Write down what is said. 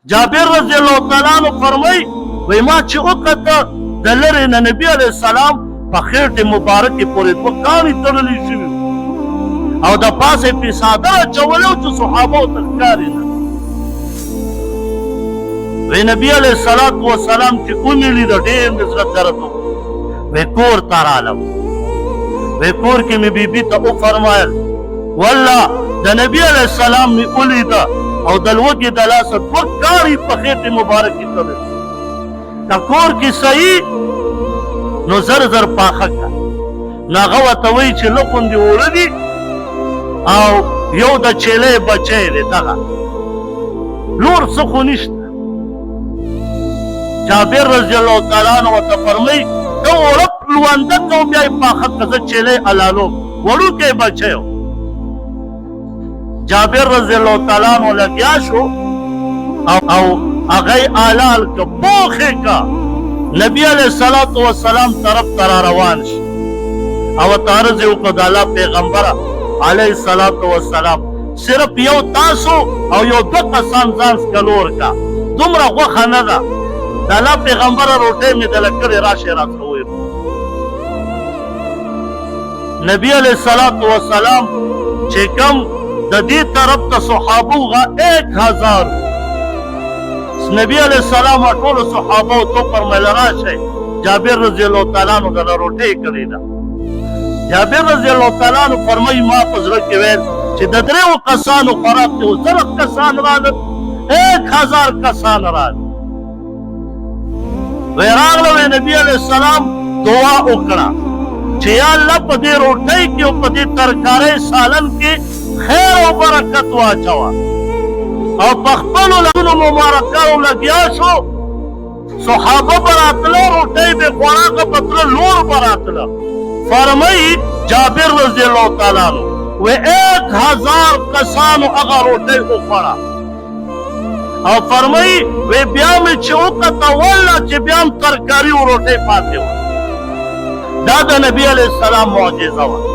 جابر رضی الله تعالی عنہ فرمای وای ما چې وکړه د لرې نه نبی علیه السلام په خېټې مبارکې پورې دوه کاڼي تړلي شوي او د پاسه پې څادر اچولی و چې صحابو ته ښکاري نه. وی نبی علیه الصلاة وسلام چې ومې لیده ډېر مې زړه درد وکړ. وی کور ته رالم، وی کور کې مې بیبي ته وفرمایل والله د نبی علیه السلام مې ولیده او د لوږې د لاسه دوه کاڼي په خېټې مبارکې تړلي. که کور کې صحیح نو زر زر پاخه کړه. نو هغه ورته وایي چې لږ غوندې اوړه دي او یو د چیلې بچی دی دغه نور څه خو نشته. جابر رضی الله تعالی عنہ ورته فرمایي ته اوړه لونده که بیا یې پاخه کړه زه چیلې حلالوم وړوکی بچی و. جابر رضی الله تعالی عنہ لګیا شو او هغه یې حلال که پوخ یې که نبی علیه الصلاة والسلام طرف ته را روان شي او ورته عرض یې وکړه د الله پیغمبره علیه الصلاة والسلام صرف یو تاسو او یو دوه کسان ځان سکلور کا دومره غوښه نه ده د الله پیغمبره روټۍ مې دله کړې راشئ راڅخه ویې. نبی علیه الصلاة والسلام چې کوم د دې طرف ته صحابو هغه 1000 نبی علیه السلام ټولو صحابو ته وفرمیل راشئ جابر رضی الله تعالی عنہ دله روټۍ کړې ده. جابر رضی الله تعالی عنہ فرمایي ما په زړه کې ویل چې د دریو کسانو خوراک کې 1000 کسان راغلل 1000 کسان راغلل. وی راغله وی نبی علیه السلام دعا وکړه چې یا الله په دې روټۍ کې او په دې ترکارۍ سالن کې خیر او برکت واچوه او په خپلو لاسونو مبارکانو لګیا شو. صحابه به راتله روټۍ به یې خوړه هغه به تله لور به راتله. فرمایي جابر رضی الله تعالی عنہ وی 1000 کسانو هغه روټۍ وخوړه او فرمایي وی بیا مې چې وکته والله چې بیا هم ترکاري و روټۍ پاتې وه. دا د نبي علیه السلام معجزه وه.